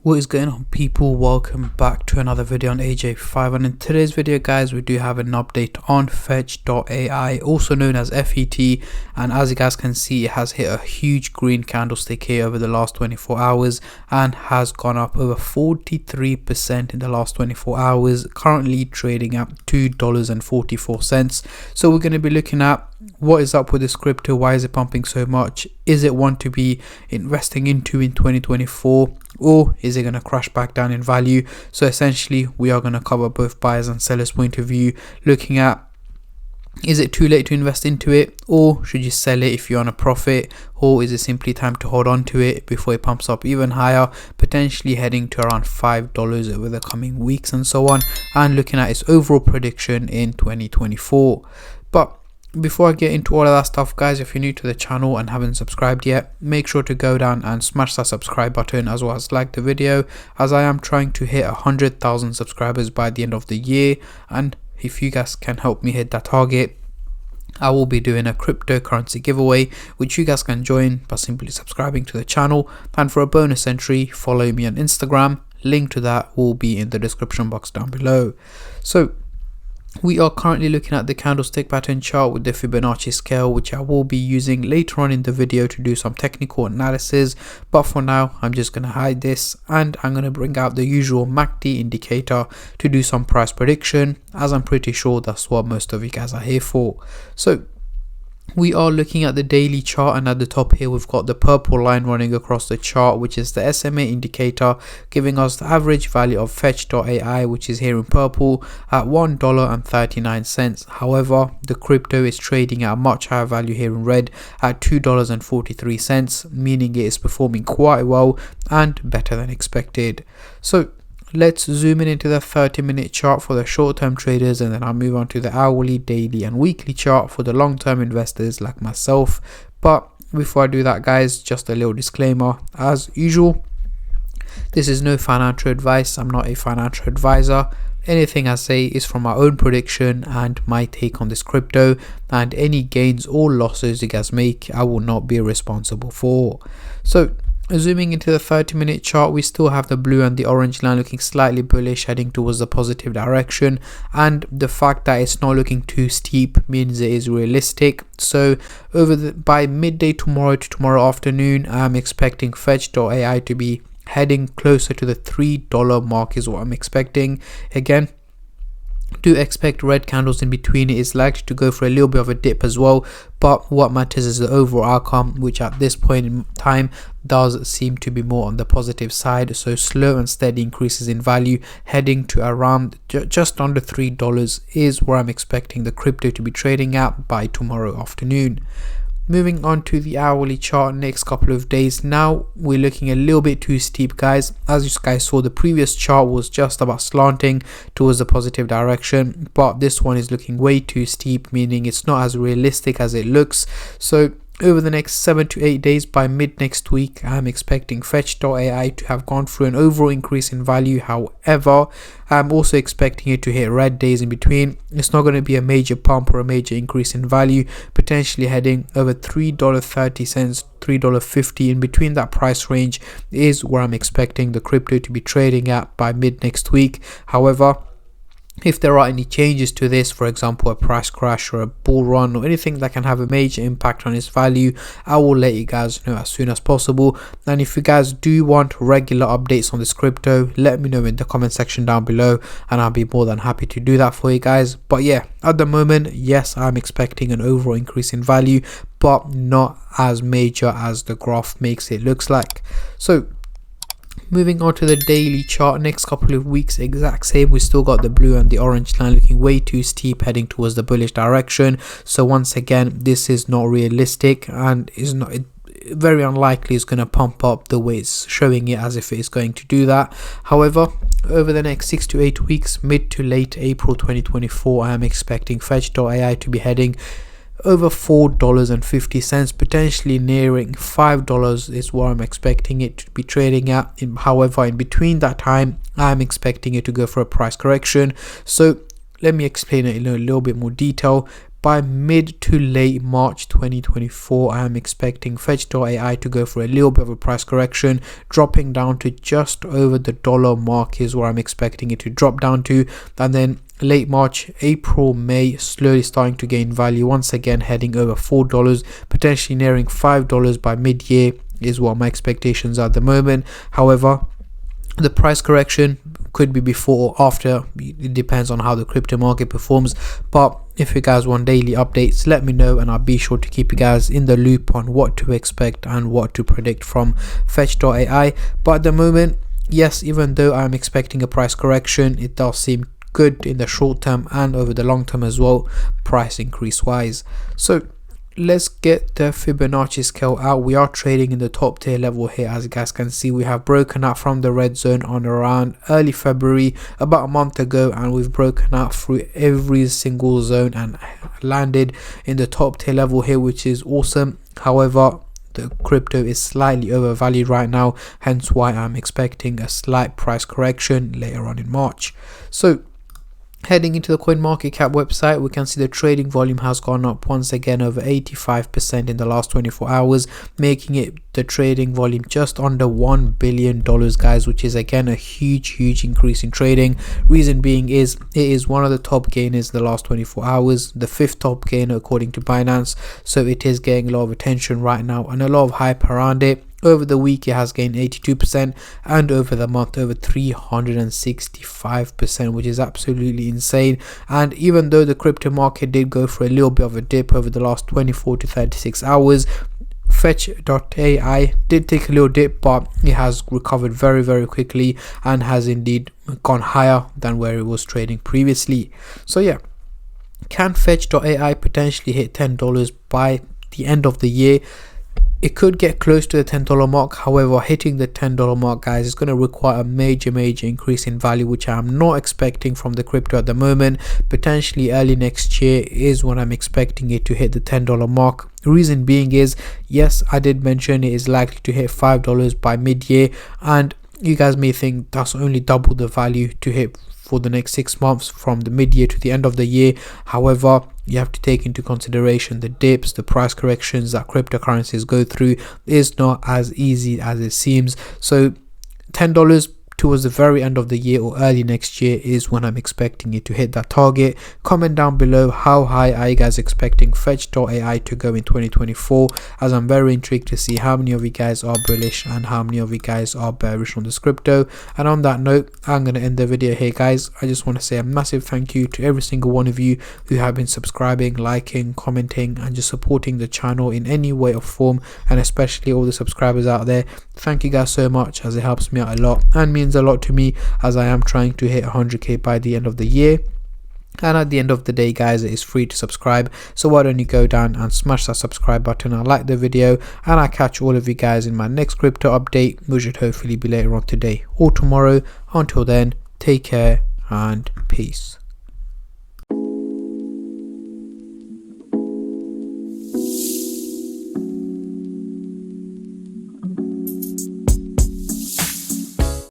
What is going on, people? Welcome back to another video on AJ5, and in today's video guys we do have an update on Fetch.Ai, also known as FET, and as you guys can see it has hit a huge green candlestick here over the last 24 hours and has gone up over 43% in the last 24 hours, currently trading at $2.44. So we're going to be looking at what is up with this crypto, why is it pumping so much, is it one to be investing into in 2024, or is it going to crash back down in value? So essentially we are going to cover both buyers and sellers point of view, looking at is it too late to invest into it, or should you sell it if you're on a profit, or is it simply time to hold on to it before it pumps up even higher, potentially heading to around $5 over the coming weeks and so on, and looking at its overall prediction in 2024. But before I get into all of that stuff guys, if you're new to the channel and haven't subscribed yet, make sure to go down and smash that subscribe button, as well as like the video, as I am trying to hit 100,000 subscribers by the end of the year. And if you guys can help me hit that target, I will be doing a cryptocurrency giveaway which you guys can join by simply subscribing to the channel, and for a bonus entry follow me on Instagram. Link to that will be in the description box down below. So we are currently looking at the candlestick pattern chart with the Fibonacci scale, which I will be using later on in the video to do some technical analysis, but for now I'm just going to hide this and I'm going to bring out the usual MACD indicator to do some price prediction, as I'm pretty sure that's what most of you guys are here for. So we are looking at the daily chart, and at the top here we've got the purple line running across the chart, which is the SMA indicator, giving us the average value of Fetch.Ai, which is here in purple at $1.39. However, the crypto is trading at a much higher value here in red at $2.43, meaning it is performing quite well and better than expected. So let's zoom in into the 30-minute chart for the short-term traders, and then I'll move on to the hourly, daily and weekly chart for the long-term investors like myself. But before I do that guys, just a little disclaimer as usual, this is no financial advice. I'm not a financial advisor. Anything I say is from my own prediction and my take on this crypto, and any gains or losses you guys make I will not be responsible for. So zooming into the 30-minute chart, we still have the blue and the orange line looking slightly bullish, heading towards the positive direction, and the fact that it's not looking too steep means it is realistic. So by midday tomorrow to tomorrow afternoon, I'm expecting Fetch.Ai to be heading closer to the $3 mark is what I'm expecting. Again, do expect red candles in between. It is likely to go for a little bit of a dip as well, but what matters is the overall outcome, which at this point in time does seem to be more on the positive side. So slow and steady increases in value, heading to around just under $3 is where I'm expecting the crypto to be trading at by tomorrow afternoon. Moving on to the hourly chart, next couple of days. Now we're looking a little bit too steep guys. As you guys saw, the previous chart was just about slanting towards the positive direction, but this one is looking way too steep, meaning it's not as realistic as it looks. So over the next 7 to 8 days, by mid next week, I'm expecting Fetch.Ai to have gone through an overall increase in value. However, I'm also expecting it to hit red days in between. It's not going to be a major pump or a major increase in value, potentially heading over $3.30, $3.50. In between that price range is where I'm expecting the crypto to be trading at by mid next week. However, if there are any changes to this, for example a price crash or a bull run or anything that can have a major impact on its value, I will let you guys know as soon as possible. And if you guys do want regular updates on this crypto, let me know in the comment section down below and I'll be more than happy to do that for you guys. But yeah, at the moment, yes, I'm expecting an overall increase in value, but not as major as the graph makes it looks like. So moving on to the daily chart, next couple of weeks exact same. We still got the blue and the orange line looking way too steep, heading towards the bullish direction. So once again, this is not realistic and is not very unlikely it's going to pump up the way it's showing it as if it is going to do that. However, over the next 6 to 8 weeks, mid to late April 2024, I am expecting Fetch.Ai to be heading over $4.50, potentially nearing $5 is what I'm expecting it to be trading at. However, in between that time, I'm expecting it to go for a price correction. So let me explain it in a little bit more detail. by mid to late March 2024, I am expecting Fetch.Ai to go for a little bit of a price correction, dropping down to just over the dollar mark is where I'm expecting it to drop down to, and then late March, April, May, slowly starting to gain value, once again heading over $4, potentially nearing $5 by mid-year is what my expectations are at the moment. However, the price correction could be before or after, it depends on how the crypto market performs. But if you guys want daily updates, let me know and I'll be sure to keep you guys in the loop on what to expect and what to predict from Fetch.Ai. But at the moment, yes, even though I'm expecting a price correction, it does seem good in the short term and over the long term as well, price increase wise. So let's get the Fibonacci scale out. We are trading in the top tier level here. As you guys can see, we have broken out from the red zone on around early February, about a month ago, and we've broken out through every single zone and landed in the top tier level here, which is awesome. However, the crypto is slightly overvalued right now, hence why I'm expecting a slight price correction later on in March. So heading into the CoinMarketCap website, we can see the trading volume has gone up once again over 85% in the last 24 hours, making it the trading volume just under $1 billion, guys, which is again a huge increase in trading. Reason being is it is one of the top gainers in the last 24 hours, the 5th top gainer according to Binance, so it is getting a lot of attention right now and a lot of hype around it. Over the week it has gained 82% and over the month over 365%, which is absolutely insane. And even though the crypto market did go for a little bit of a dip over the last 24 to 36 hours, Fetch.Ai did take a little dip, but it has recovered very quickly and has indeed gone higher than where it was trading previously. So yeah, can Fetch.Ai potentially hit $10 by the end of the year? It could get close to the $10 mark. However, hitting the $10 mark, guys, is going to require a major increase in value, which I'm not expecting from the crypto at the moment. Potentially early next year is when I'm expecting it to hit the $10 mark. Reason being is, yes, I did mention it is likely to hit $5 by mid-year, and you guys may think that's only double the value to hit for the next 6 months from the mid-year to the end of the year. However, you have to take into consideration the dips, the price corrections that cryptocurrencies go through is not as easy as it seems. So $10 towards the very end of the year or early next year is when I'm expecting it to hit that target. Comment down below how high are you guys expecting Fetch.Ai to go in 2024, as I'm very intrigued to see how many of you guys are bullish and how many of you guys are bearish on this crypto. And on that note, I'm going to end the video here, guys. I just want to say a massive thank you to every single one of you who have been subscribing, liking, commenting and just supporting the channel in any way or form, and especially all the subscribers out there. Thank you guys so much, as it helps me out a lot and means a lot to me, as I am trying to hit 100k by the end of the year. And at the end of the day, guys, it is free to subscribe, so why don't you go down and smash that subscribe button and like the video, and I'll catch all of you guys in my next crypto update, which should hopefully be later on today or tomorrow. Until then, take care and peace.